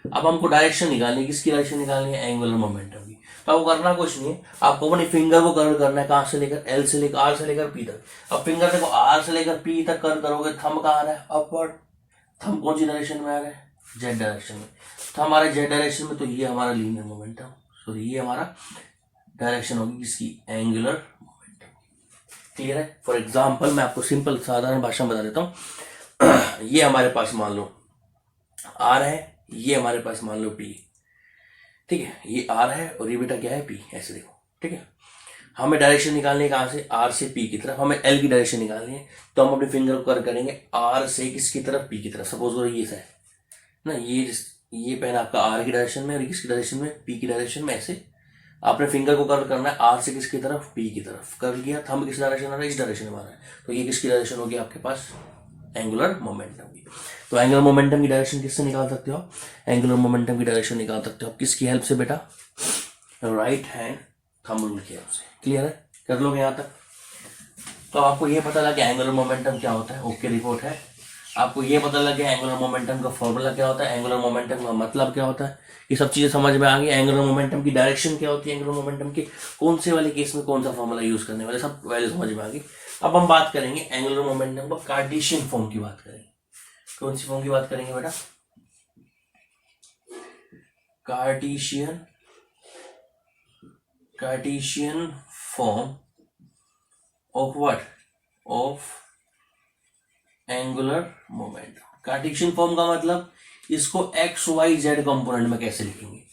अब हमको डायरेक्शन निकालनी है, किसकी डायरेक्शन निकालनी है, एंगुलर मोमेंटम की। तो आपको करना कुछ नहीं है, आपको अपनी फिंगर को कर्ल करना है, कहां से लेकर, एल से लेकर आर से लेकर पी तक। अब फिंगर देखो आर से लेकर पी तक कर्ल करोगे, थंब कहां आ रहा है, अपवर्ड। थंब कौन सी डायरेक्शन में आ रहा है, जेड डायरेक्शन में। थंब हमारे जेड डायरेक्शन में, तो ये हमारा लीनियर मोमेंटम, सॉरी ये हमारा डायरेक्शन होगी किसकी, एंगुलर मोमेंटम। क्लियर है। फॉर एग्जाम्पल मैं आपको सिंपल साधारण भाषा में बता देता हूं। ये हमारे पास मान लो आर है, ये हमारे पास मान लो पी। ठीक है, ये आर है और ये बेटा क्या है पी, ऐसे देखो। ठीक है, हमें डायरेक्शन निकालनी है कहाँ से, आर से पी की तरफ, हमें एल की डायरेक्शन निकालनी है, तो हम अपने फिंगर को कर करेंगे आर से किसकी तरफ, पी की तरफ। सपोज करो ये है ना, ये पेन आपका आर की डायरेक्शन में और किसकी डायरेक्शन में, पी की डायरेक्शन में। ऐसे आपने फिंगर को कर्व करना है आर से किसकी तरफ, पी की तरफ। कर लिया, थंब किस डायरेक्शन आ रहा है, इस डायरेक्शन में आ रहा है, तो ये किसकी डायरेक्शन होगी आपके पास, एंगुलर मोमेंटम की। तो एंगुलर मोमेंटम की डायरेक्शन किससे निकाल सकते हो, एंगुलर मोमेंटम की डायरेक्शन निकाल सकते हो आप किसकी हेल्प से बेटा, राइट हैंड थंब रूल की हेल्प से। क्लियर है, कर लोगे यहाँ तक। तो आपको ये पता लगा कि एंगुलर मोमेंटम क्या होता है, ओके रिपोर्ट है। आपको ये पता लग गया एंगुलर मोमेंटम का फॉर्मूला क्या होता है, एंगुलर मोमेंटम का मतलब क्या होता है, ये सब चीजें समझ में आ गई। एंगुलर मोमेंटम की डायरेक्शन क्या होती है, एंगुलर मोमेंटम की कौन से वाले केस में कौन सा फॉर्मूला यूज करने वाले, सब वैल्यू समझ में आ गई। अब हम बात करेंगे एंगुलर मोमेंटम को कार्टेशियन फॉर्म की बात करेंगे। कौन सी फॉर्म की बात करेंगे बेटा, Cartesian form of what, of angular momentum. Cartesian form का मतलब इसको एक्स वाई जेड कंपोनेंट में कैसे लिखेंगे,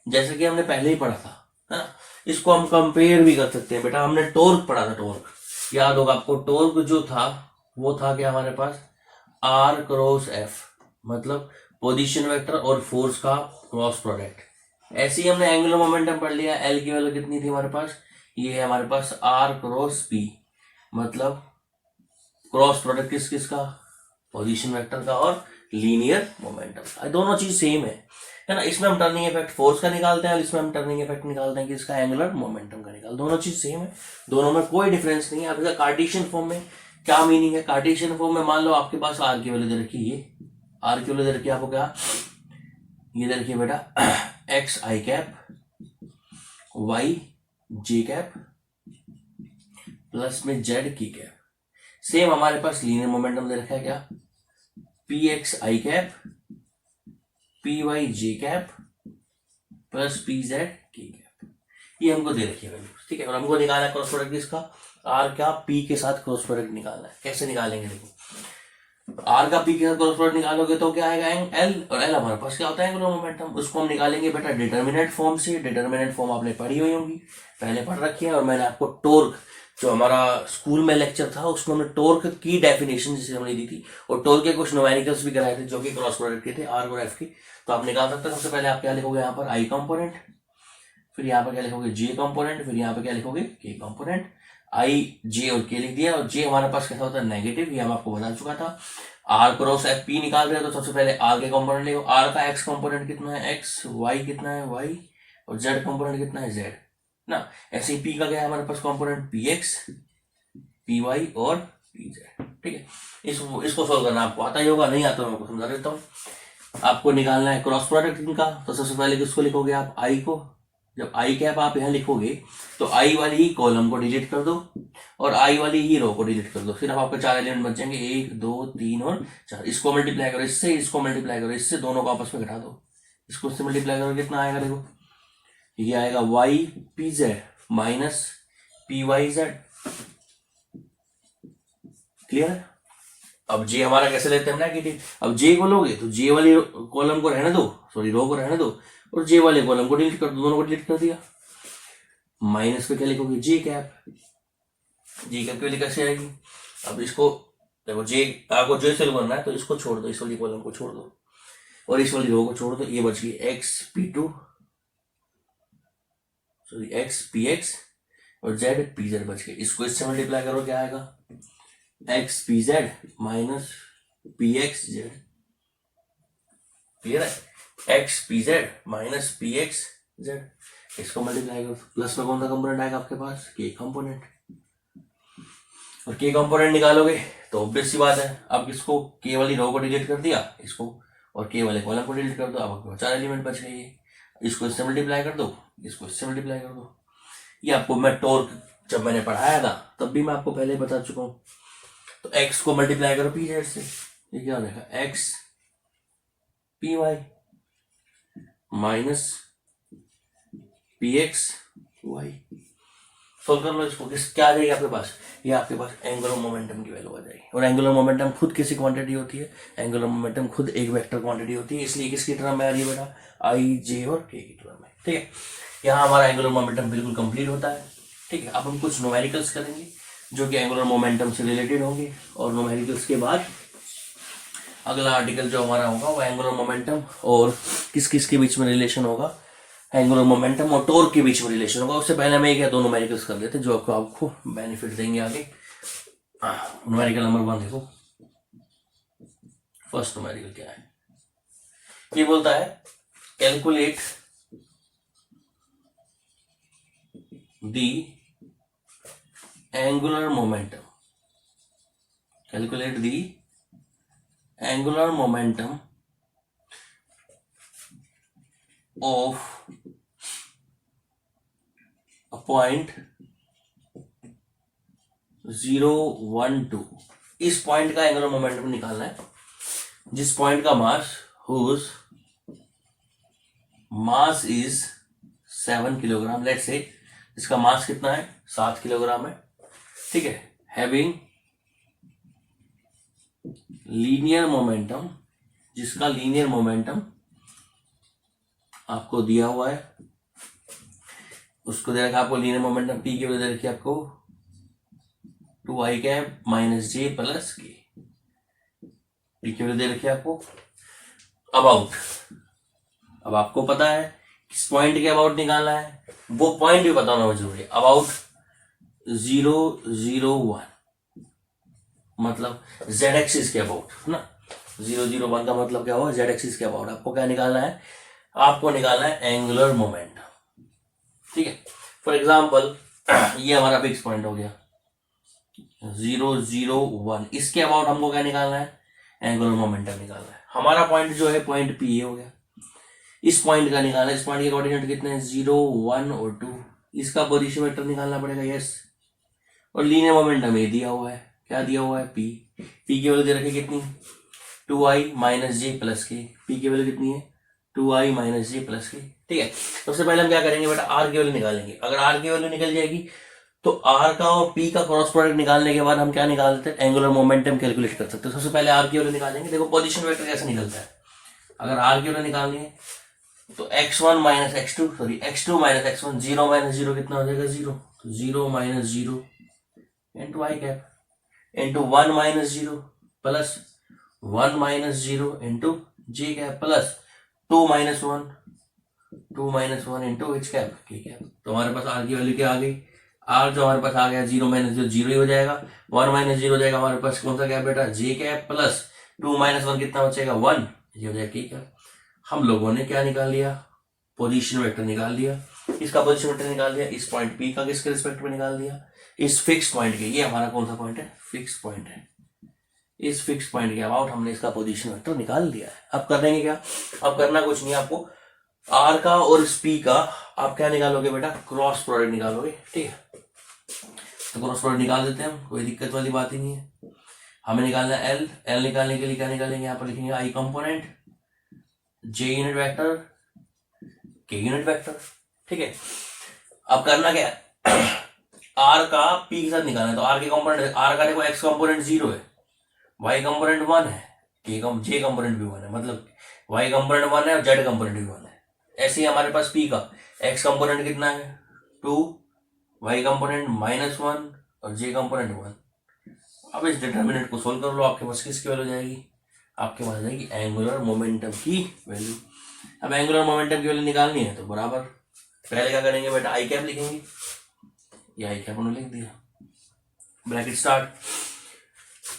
जैसे कि हमने पहले ही पढ़ा था, है ना। इसको हम कंपेयर भी कर सकते हैं बेटा, हमने टॉर्क पढ़ा था, टॉर्क याद होगा आपको। टॉर्क जो था वो था क्या हमारे पास, आर क्रॉस एफ, मतलब पोजीशन वेक्टर और फोर्स का क्रॉस प्रोडक्ट। ऐसे ही हमने एंगुलर मोमेंटम पढ़ लिया, एल की वैल्यू कितनी थी हमारे पास, ये है हमारे पास आर क्रॉस पी, मतलब क्रॉस प्रोडक्ट किस किस का, पोजीशन वेक्टर का और लीनियर मोमेंटम का। दोनों चीज सेम है ना। इसमें हम टर्निंग इफेक्ट फोर्स का निकालते हैं और इसमें हम टर्निंग इफेक्ट निकालते हैं किसका, एंगुलर मोमेंटम का निकाल। दोनों चीज सेम है, दोनों में कोई डिफरेंस नहीं है। अब कार्टेशियन फॉर्म में क्या मीनिंग है, कार्टेशियन फॉर्म में मान लो आपके पास आर की वैल्यू दे रखी है, ये आर की वैल्यू दे रखी है आपको क्या, ये दे रखी है बेटा एक्स आई कैप वाई जे कैप प्लस में जेड की कैप। सेम हमारे पास लीनियर मोमेंटम दे रखा है क्या, पी एक्स आई कैप पी वाई जे कैप प्लस पी जेड की कैप, ये हमको दे रखी है वैल्यू। ठीक है, और हमको निकालना है क्रॉस प्रोडक्ट किसका, आर का पी के साथ क्रॉस प्रोडक्ट निकालना है। कैसे निकालेंगे देखो, आर का पी के साथ क्रॉस प्रोडक्ट निकालोगे तो क्या आएगा, एल, और एल हमारे पास क्या होता है, एंगुलर मोमेंटम। उसको हम निकालेंगे बेटा डिटर्मिनेंट फॉर्म से। डिटर्मिनेंट फॉर्म आपने पढ़ी हुई होंगी, पहले पढ़ रखी है, और मैंने आपको टॉर्क जो हमारा स्कूल में लेक्चर था उसमें हमने टॉर्क की डेफिनेशन जिसे हमने दी थी, और टॉर्क के कुछ न्यूमेरिकल्स भी कराए थे जो कि क्रॉस प्रोडक्ट के थे, आर और एफ की। तो आप निकाल सकते हैं। सबसे पहले आप क्या लिखोगे यहाँ पर, आई कंपोनेंट, फिर यहाँ पर क्या लिखोगे, जे कंपोनेंट, फिर यहाँ पे क्या लिखोगे, के कंपोनेंट। आई जे और के लिख दिया, और जे हमारे पास कैसा होता है, नेगेटिव, ये हम आपको बता चुका था। आर क्रॉस एफ पी निकाल रहे हो तो सबसे पहले आर के कंपोनेंट लिखो। आर का एक्स कंपोनेंट कितना है, एक्स, वाई कितना है, वाई, और जेड कंपोनेंट कितना है, जेड ना। ऐसे ही पी का क्या है हमारे पास component, p x P y और पी जेड। ठीक है, इसको सोल्व करना आपको आता ही होगा, नहीं आता तो मैं आपको समझा देता हूँ। आपको निकालना है क्रॉस प्रोडक्ट इनका, तो सबसे पहले किसको लिखोगे आप, आई को। जब आई कैप आप यहाँ लिखोगे तो आई वाली ही कॉलम को डिलीट कर दो और आई वाली ही रो को डिलीट कर दो। फिर अब आपके 4 एलिमेंट बच जाएंगे, 1 2 3 और 4। इसको मल्टीप्लाई करो इससे, इसको मल्टीप्लाई करो इससे, दोनों को आपस में घटा दो। इसको इससे मल्टीप्लाई करो कितना आएगा देखो, ये आएगा Y P Z minus P Y Z. Clear है। अब जे हमारा कैसे लेते हैं, नेगेटिव। अब जे को लोगे तो जे वाली कॉलम को रहने दो, सॉरी रो को रहने दो, और जे वाले कॉलम को डिलीट कर दो, दोनों को डिलीट कर दिया। माइनस पे क्या लिखोगे, जे कैप। जे कैप के लिए कैसे आएगी, अब इसको देखो, जे आपको जो सोल्व करना है तो इसको छोड़ दो, इस वाली कॉलम को छोड़ दो और इस वाली रो को छोड़ दो। ये बच गई x p two, sorry x p x और जेड पी जेड बच गए। इसको इससे मल्टीप्लाई करो, क्या आएगा, x p Z minus P x z. Clear है, x p Z minus P x z. इसको मल्टीप्लाई करो, प्लस में कौन सा कंपोनेंट आएगा आपके पास, के कंपोनेंट। और के कंपोनेंट निकालोगे तो ऑब्वियस सी बात है, अब इसको के वाली रो को डिलीट कर दिया, इसको और के वाले कॉलम को डिलीट कर दो, अब आपके 4 एलिमेंट बच गए। इसको इससे मल्टीप्लाई कर दो, इसको इससे मल्टीप्लाई कर दो। ये आपको मैं टॉर्क जब मैंने पढ़ाया था तब भी मैं आपको पहले बता चुका हूं। तो एक्स को मल्टीप्लाई करो पी जेड से, ये क्या देखा, X P Y minus P X Y. Solve कर लो इसको, क्या आ जाएगी आपके पास, ये आपके पास एंगुलर मोमेंटम की वैल्यू आ जाएगी। और एंगुलर मोमेंटम खुद किसी क्वांटिटी होती है, एंगुलर मोमेंटम खुद एक वेक्टर क्वांटिटी होती है, इसलिए किसकी टर्म में आ रही है बेटा, आई जे और के की टर्म में। ठीक है, यहाँ हमारा एंगुलर मोमेंटम बिल्कुल कंप्लीट होता है। ठीक है, अब हम कुछ न्यूमेरिकल्स करेंगे जो कि एंगुलर मोमेंटम से रिलेटेड होंगे, और न्यूमेरिकल्स के बाद अगला आर्टिकल जो हमारा होगा वो एंगुलर मोमेंटम और किस किस के बीच में रिलेशन होगा, एंगुलर मोमेंटम और टॉर्क के बीच में रिलेशन होगा। उससे पहले मैं एक या दो न्यूमेरिकल्स कर लेते हैं जो आपको बेनिफिट देंगे आगे। न्यूमेरिकल नंबर 1 देखो, फर्स्ट न्यूमेरिकल क्या है, ये बोलता है calculate the angular momentum, calculate the angular momentum of a point 0, 1, 2। इस पॉइंट का एंगुलर मोमेंटम निकालना है जिस पॉइंट का mass whose mass is 7 kilogram, let's say इसका मास कितना है, 7 किलोग्राम है। ठीक है, हैविंग लीनियर मोमेंटम, जिसका लीनियर मोमेंटम आपको दिया हुआ है, उसको दे रखा आपको लीनियर मोमेंटम पी की वजह दे रखी आपको 2i कैप माइनस जे प्लस के, पी की वजह दे रखी आपको अबाउट। अब आपको पता है किस पॉइंट के अबाउट निकालना है, वो पॉइंट भी पता होना जरूरी है। अबाउट 0, 0, 1 मतलब जेड एक्सिस के अबाउट है ना, 0, 0, 1 का मतलब क्या हुआ, जेड एक्सिस के अबाउट। आपको क्या निकालना है, आपको निकालना है एंगुलर मोमेंटम। ठीक है, फॉर एग्जाम्पल ये हमारा फिक्स पॉइंट हो गया 0, 0, 1, इसके अबाउट हमको क्या निकालना है, एंगुलर मोमेंटम निकालना है। हमारा पॉइंट जो है पॉइंट पी हो गया, इस पॉइंट का निकालना है, इस पॉइंट के कोऑर्डिनेट कितने हैं 0, 1 और 2, इसका पोजीशन वेक्टर निकालना पड़ेगा, यस। और लीनियर मोमेंटम ये दिया हुआ है, क्या दिया हुआ है, पी, पी की वैल्यू दे रखी कितनी 2i माइनस जे प्लस के, पी की वैल्यू कितनी है 2i माइनस जे प्लस के। ठीक है, सबसे पहले हम क्या करेंगे बेटा, आर की वैल्यू निकालेंगे। अगर आर की वैल्यू निकल जाएगी तो आर का और पी का क्रॉस प्रोडक्ट निकालने के बाद हम क्या निकाल देते हैं, एंगुलर मोमेंटम कैलकुलेट कर सकते हैं। सबसे पहले आर की वैल्यू निकालेंगे। देखो पोजीशन वेक्टर कैसे निकलता है, अगर आर की वैल्यू निकालनी है तो x1 minus x2 sorry x2 minus x1, 0 minus 0 कितना हो जाएगा 0, तो 0 minus 0 into i cap into 1 minus 0 plus 1 minus 0 into j cap plus 2 minus 1 into h cap k cap. तो हमारे पास आर की वैल्यू क्या आ गई, आर जो हमारे पास आ गया 0 माइनस 0 0 ही हो जाएगा, 1 माइनस 0 हो जाएगा हमारे पास कौन सा कैप बेटा, जे कैप प्लस 2 माइनस 1 कितना बचेगा 1, ये हो जाएगा के कैप। हम लोगों ने क्या निकाल लिया, पोजीशन वेक्टर निकाल लिया, इसका पोजीशन वेक्टर निकाल लिया, इस पॉइंट पी का किसके रिस्पेक्ट में निकाल दिया, इस फिक्स पॉइंट के, ये हमारा कौन सा पॉइंट है, फिक्स पॉइंट है, इस फिक्स पॉइंट के अबाउट हमने इसका पोजीशन वेक्टर निकाल लिया है। अब कर देंगे क्या, अब करना कुछ नहीं, आपको आर का और इस पी का आप क्या निकालोगे बेटा, क्रॉस प्रोडक्ट निकालोगे। ठीक है, तो क्रॉस प्रोडक्ट निकाल देते हैं हम, कोई दिक्कत वाली बात ही नहीं है। हमें निकालना है एल, एल निकालने के लिए क्या निकालेंगे, यहाँ पर लिखेंगे आई कंपोनेंट, जे यूनिट वेक्टर, के यूनिट वेक्टर। ठीक है, अब करना क्या है, आर का पी के साथ निकालना है, तो आर के कंपोनेंट, आर का देखो एक्स कंपोनेंट 0 है, वाई कंपोनेंट 1 है, जे कंपोनेंट भी 1 है, मतलब वाई कंपोनेंट 1 है और जेड कंपोनेंट भी 1 है। ऐसे ही हमारे पास पी का एक्स कंपोनेंट कितना है 2, वाई कंपोनेंट -1 और जे कंपोनेंट 1। अब इस डिटर्मिनेंट को सोल्व कर लो, आपके पास किसकी वैल्यू जाएगी, आपके पास जाएगी एंगुलर मोमेंटम की वैल्यू। अब एंगुलर मोमेंटम की वैल्यू निकालनी है तो बराबर पहले क्या करेंगे बेटा, आई कैप लिखेंगे, ये आई कैप उन्होंने लिख दिया, ब्रैकेट स्टार्ट,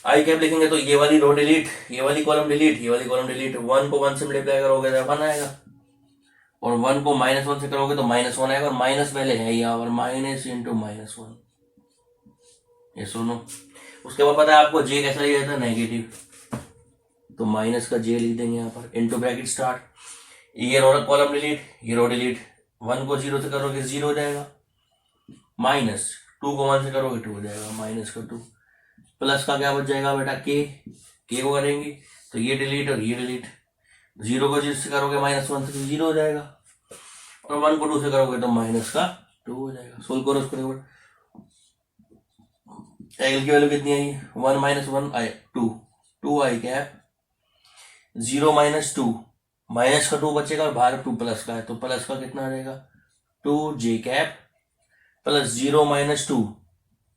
आई कैप लिखेंगे तो ये वाली रो डिलीट, ये वाली कॉलम डिलीट, ये वाली कॉलम डिलीट, 1 को 1 से मल्टीप्लाई करोगे तो 1 आएगा, और 1 को -1 से करोगे तो -1 आएगा, और माइनस पहले है यहाँ पर, माइनस इंटू -1, ये सुनो। उसके बाद पता है आपको जे कैसा लिया जाता है, नेगेटिव, तो माइनस का जे लिख देंगे यहाँ पर, इंटू ब्रैकेट स्टार्ट, ये रो कॉलम डिलीट, ये रो डिलीट, 1 को 0 से करोगे 0 हो जाएगा, माइनस 2 को 1 से करोगे 2 हो जाएगा, माइनस का 2, प्लस का क्या बच जाएगा बेटा के को करेंगे तो ये डिलीट और ये डिलीट, 0 को 0 से करोगे -1 से तो 0 हो जाएगा, और 1 को 2 से करोगे तो माइनस का 2 हो जाएगा। सोल्व करो उसको, एल की वैल्यू कितनी आई, 1 - 1 आई 2, 2 आई कैप, 0 - 2, माइनस का 2 बचेगा और बाहर 2 प्लस का है, तो प्लस का कितना आ जाएगा 2 जे कैप प्लस 0 - 2,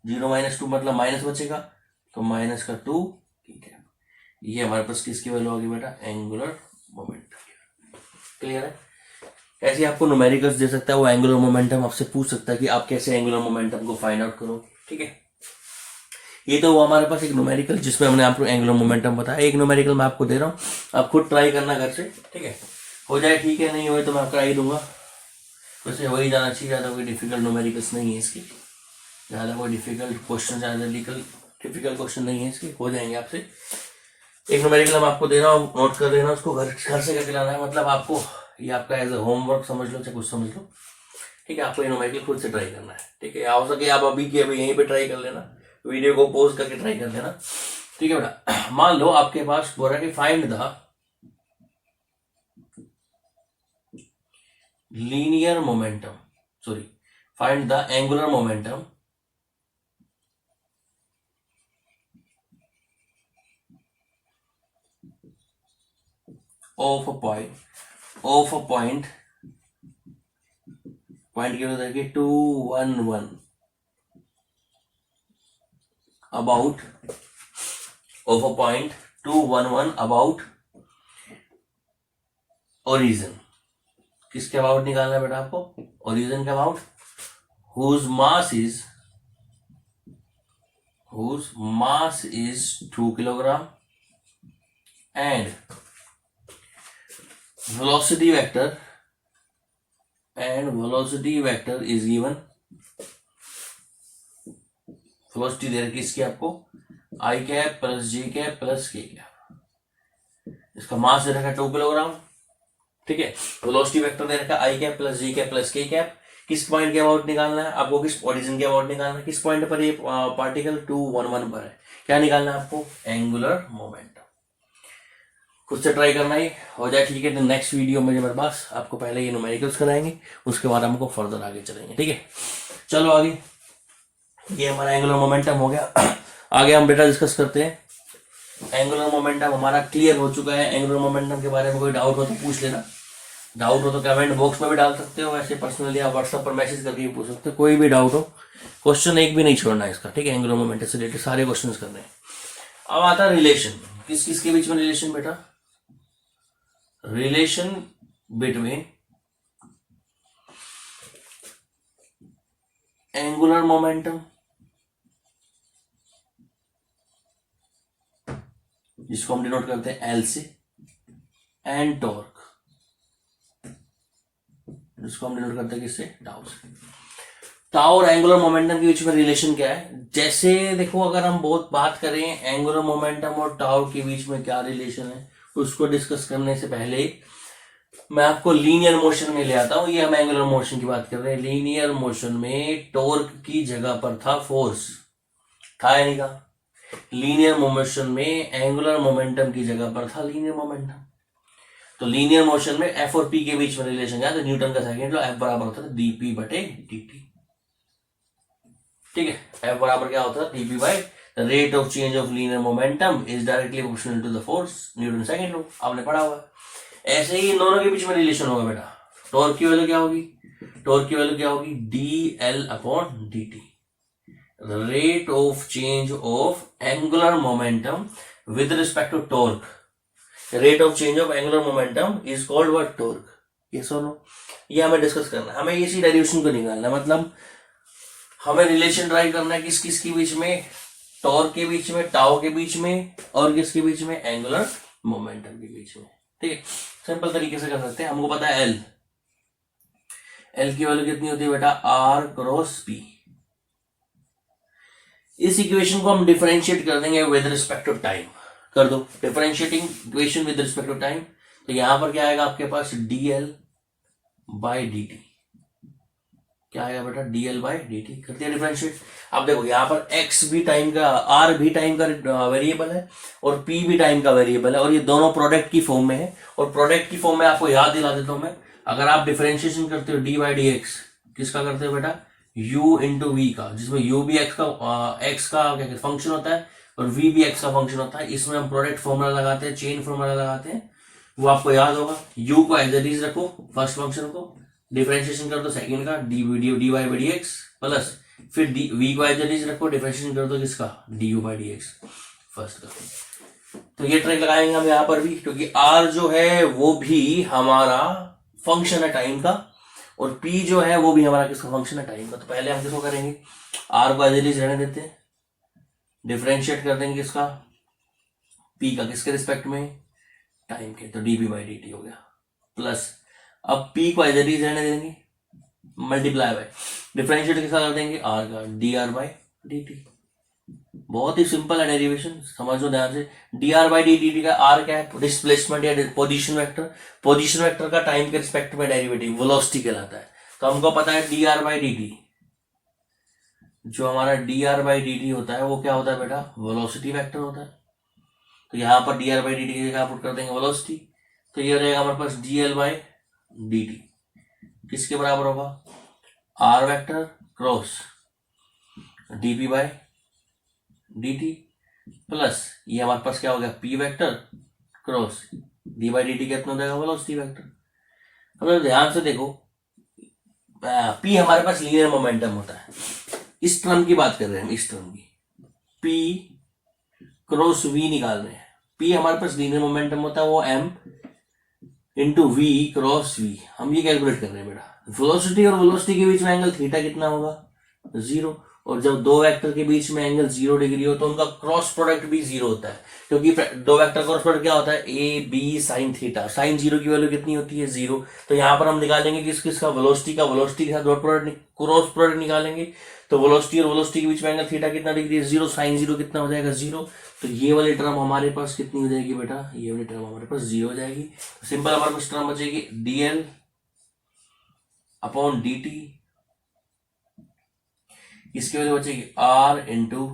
0 - 2 मतलब माइनस बचेगा, तो माइनस का 2 के कैप। ये हमारे पास किसकी वैल्यू होगी बेटा, एंगुलर मोमेंटम। क्लियर है। ऐसे आपको न्यूमेरिकल्स दे सकता है वो एंगुलर मोमेंटम, आपसे पूछ सकता है कि आप कैसे एंगुलर मोमेंटम को फाइंड आउट करो। ठीक है, ये तो वो हमारे पास एक न्यूमेरिकल जिसमें हमने आपको एंगुलर मोमेंटम बताया। एक न्यूमेरिकल मैं आपको दे रहा हूँ, आप खुद ट्राई करना घर से। ठीक है, हो जाए ठीक है, नहीं हो तो मैं करा ही दूंगा। वैसे वही जाना चाहिए, ज़्यादा कोई डिफिकल्ट न्यूमेरिकल्स नहीं है इसकी, ज़्यादा कोई डिफिकल्ट क्वेश्चन, ज़्यादा डिफिकल्ट क्वेश्चन नहीं है इसके, हो जाएंगे आपसे। एक न्यूमेरिकल मैं आपको दे रहा हूँ, नोट कर देना, उसको घर से करके लाना है। मतलब आपको ये आपका एज ए होमवर्क समझ लो, चाहे कुछ समझ लो। ठीक है, आपको ये न्यूमेरिकल खुद से ट्राई करना है। ठीक है, हो सके आप अभी की अभी यहीं पे ट्राई कर लेना, वीडियो को पॉज करके ट्राई कर लेना। ठीक है बेटा, मान लो आपके पास बोल रहा है कि find the linear momentum, sorry find the angular momentum of a point की वजह देखिए 2 1 1 about of a point 2 1 1 about origin. किसके अबाउट निकालना है बेटा आपको, ओरिजिन के about, whose mass is 2 kilogram and velocity vector is given, velocity दे रखी इसकी आपको i cap plus j cap plus k cap, इसका मास दे रखा है 2 किलोग्राम। ठीक है, वेलोसिटी वेक्टर दे रखा है आई cap plus j cap plus k cap. किस पॉइंट के अबाउट निकालना है आपको, किस ओरिजिन के अबाउट निकालना है, किस पॉइंट पर ये पार्टिकल 2 1 1 पर है, क्या निकालना है आपको, एंगुलर मोमेंटम। खुद से ट्राई करना ही, हो जाए ठीक है, तो नेक्स्ट वीडियो में मेरे पास आपको पहले ये न्यूमेरिकल्स कराएंगे, उसके बाद हमको फर्दर आगे चलेंगे। ठीक है, चलो आगे, ये हमारा एंगुलर मोमेंटम हो गया। आगे हम बेटा डिस्कस करते हैं। एंगुलर मोमेंटम हमारा क्लियर हो चुका है। एंगुलर मोमेंटम के बारे में कोई डाउट हो तो पूछ लेना, डाउट हो तो कमेंट बॉक्स में भी डाल सकते हो, ऐसे पर्सनली आप व्हाट्सएप पर मैसेज करके भी पूछ सकते हो, कोई भी डाउट हो। क्वेश्चन एक भी नहीं छोड़ना है इसका। ठीक है, एंगुलर मोमेंटम से रिलेटेड सारे क्वेश्चन करने हैं। अब आता है रिलेशन, किस किस के बीच में रिलेशन बेटा, रिलेशन बिटवीन एंगुलर मोमेंटम, जिसको हम डिनोट करते हैं एल से, एंड टॉर्क, जिसको हम डिनोट करते हैं किससे, टाउ से। टाउ और एंगुलर मोमेंटम के बीच में रिलेशन क्या है, जैसे देखो अगर हम बहुत बात करें एंगुलर मोमेंटम और टाउ के बीच में क्या रिलेशन है, उसको डिस्कस करने से पहले मैं आपको लीनियर मोशन में ले आता हूं। ये हम एंगुलर मोशन की बात कर रहे हैं। लीनियर मोशन में टॉर्क की जगह पर था फोर्स, था या नहीं था। लीनियर मोशन में एंगुलर मोमेंटम की जगह पर था लीनियर मोमेंटम। तो लीनियर मोशन में एफ और पी के बीच में रिलेशन क्या था, न्यूटन का सेकंड लॉ, एफ बराबर होता था डीपी बटे डीटी। ठीक है, एफ बराबर क्या होता है, DP by the rate of change of linear momentum is directly proportional to the force, Newton second law, आपने पढ़ा हुआ है। ऐसे ही इन दोनों के बीच में रिलेशन होगा बेटा। टॉर्क की वैल्यू क्या होगी, टॉर्क की वैल्यू क्या होगी, D L upon D T, rate of change of angular momentum with respect to torque. Rate of change of angular momentum is called what, torque. ये सुनो, ये हमें डिस्कस करना है, हमें इसी डेरिवेशन को निकालना है। मतलब हमें रिलेशन ड्राइव करना है किस किस के बीच में, टॉर्क के बीच में, टाउ के बीच में, और किसके बीच में, एंगुलर मोमेंटम के बीच में। ठीक है, सिंपल तरीके से कर सकते हैं। हमको पता है एल, एल की वैल्यू कितनी होती है बेटा, आर क्रॉस पी। इस इक्वेशन को हम डिफरेंशिएट कर देंगे विद रिस्पेक्ट टू टाइम। कर दो differentiating equation with respect to time, तो यहां पर क्या आएगा आपके पास, डीएल बाई डी टी। क्या आएगा बेटा, डीएल बाई डी टी। करते हैं डिफरेंशिएट। अब देखो यहाँ पर एक्स भी टाइम का, आर भी टाइम का वेरिएबल है, और पी भी टाइम का वेरिएबल है, और ये दोनों प्रोडक्ट की फॉर्म में है। और प्रोडक्ट की फॉर्म में आपको याद दिला देता हूं मैं, अगर आप डिफरेंशिएशन करते हो डी बाई डी एक्स, किसका करते हो बेटा, u इंटू वी का, जिसमें u भी x का क्या फंक्शन होता है और v भी x का फंक्शन होता है। इसमें हम प्रोडक्ट फॉर्मूला लगाते हैं, चेन फॉर्मूला लगाते हैं, वो आपको याद होगा। u को एज इट इज रखो फर्स्ट फंक्शन को, डिफरेंशिएशन कर दो सेकंड का dy by dx प्लस फिर v को एज इट इज रखो, डिफरेंशिएशन कर दो किसका du by dx फर्स्ट का। तो ये ट्रिक लगाएंगे हम यहाँ पर भी, क्योंकि r जो है वो भी हमारा फंक्शन है टाइम का और p जो है वो भी हमारा किसका फंक्शन है टाइम का। तो पहले हम किसको करेंगे, r को एज इट इज रहने देते हैं, डिफरेंशिएट कर देंगे किसका, p का, किसके रिस्पेक्ट में, टाइम के, तो dp बाई dt हो गया प्लस अब p को एज इट इज रहने देंगे, मल्टीप्लाई बाय डिफरेंशिएट के साथ कर देंगे r का dr बाई dt। बहुत ही सिंपल है डेरिवेशन, समझो ध्यान से। dr बाई dt का r क्या है, डिस्प्लेसमेंट या पोजीशन वेक्टर, पोजीशन वेक्टर का टाइम के रिस्पेक्ट में डेरिवेटिव वेलोसिटी कहलाता है। तो हमको पता है dr बाई dt, जो हमारा dr बाई dt होता है वो क्या होता है बेटा, वेलोसिटी वेक्टर होता है। तो यहाँ पर dr बाई dt की जगह पुट कर देंगे वेलोसिटी, तो ये हो जाएगा हमारे पास dl बाई dt किसके बराबर होगा, r vector cross dp by dt plus ये हमारे पास क्या हो गया, p vector cross d by dt कितना हो जाएगा, वेलोसिटी वेक्टर। अब ध्यान से देखो, p हमारे पास लीनियर मोमेंटम होता है, इस टर्म की बात कर रहे हैं हम, इस टर्म की p क्रॉस v निकाल रहे हैं। p हमारे पास लीनियर मोमेंटम होता है, वो m into v cross v, हम ये कैलकुलेट कर रहे हैं बेटा। वेलोसिटी और वेलोसिटी के बीच में एंगल थीटा कितना होगा, 0, और जब दो वेक्टर के बीच में एंगल 0 डिग्री हो तो उनका क्रॉस प्रोडक्ट भी 0 होता है, क्योंकि दो वेक्टर क्रॉस प्रोडक्ट क्या होता है, a b sine theta, sine 0 की वैल्यू कितनी होती है, 0। तो यहाँ पर हम निकालेंगे किसका, वेलोसिटी का, वेलोसिटी के साथ डॉट प्रोडक्ट क्रॉस प्रोडक्ट निकालेंगे, तो वेलोसिटी और वेलोसिटी के बीच में एंगल थीटा कितना डिग्री है, 0, साइन 0 कितना हो जाएगा, 0। तो ये वाली टर्म हमारे पास कितनी हो जाएगी बेटा, ये वाली टर्म हमारे पास 0 हो जाएगी। सिंपल हमारे पास टर्म बचेगी dl अपॉन dt, इसके वजह बचेगी r into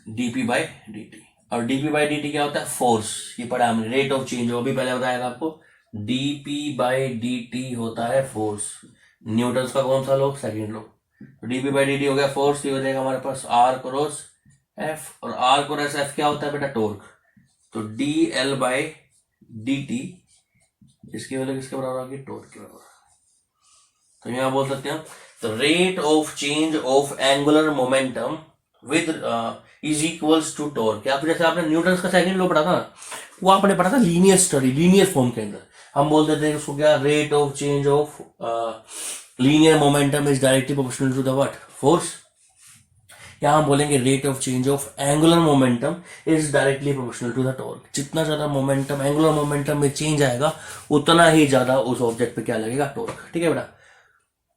dp by dt, और dp बाई dt क्या होता है, फोर्स, ये पढ़ा हमने, रेट ऑफ चेंज, वो भी पहले बताया था आपको, dp बाई dt होता है फोर्स, न्यूटन का कौन सा लॉ, सेकंड लॉ। तो dp बाई dt हो गया फोर्स, ये हो जाएगा हमारे पास r क्रॉस f, और r क्रॉस f क्या होता है बेटा, टॉर्क। तो dl बाई dt इसकी वजह किसके बराबर होगी, टॉर्क के बराबर। तो यहाँ बोल सकते हैं the rate of change of angular momentum with is equals to torque। क्या जैसे आपने न्यूटन का सेकंड लॉ पढ़ा था ना, वो आपने पढ़ा था लीनियर स्टडी, लीनियर फॉर्म के अंदर हम बोल देते हैं उसको क्या, rate of change of linear momentum is directly proportional to the what, force. यहाँ हम बोलेंगे rate of change of angular momentum is directly proportional to the torque. जितना ज्यादा मोमेंटम एंगुलर मोमेंटम में चेंज आएगा उतना ही ज्यादा उस ऑब्जेक्ट पे क्या लगेगा, टॉर्क। ठीक है बेटा,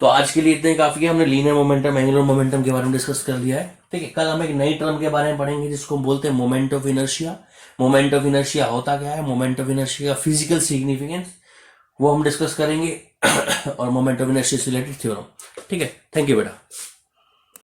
तो आज के लिए इतने काफी है, हमने लीनियर मोमेंटम एंगुलर मोमेंटम के बारे में डिस्कस कर लिया है। ठीक है, कल हम एक नई टर्म के बारे में पढ़ेंगे जिसको हम बोलते हैं moment of inertia. Moment of inertia होता क्या है, मोमेंट ऑफ इनर्शिया का फिजिकल सिग्निफिकेंस, वो हम डिस्कस करेंगे और मोमेंट ऑफ इनर्शिया से रिलेटेड थ्योरम। ठीक है, थैंक यू बेटा।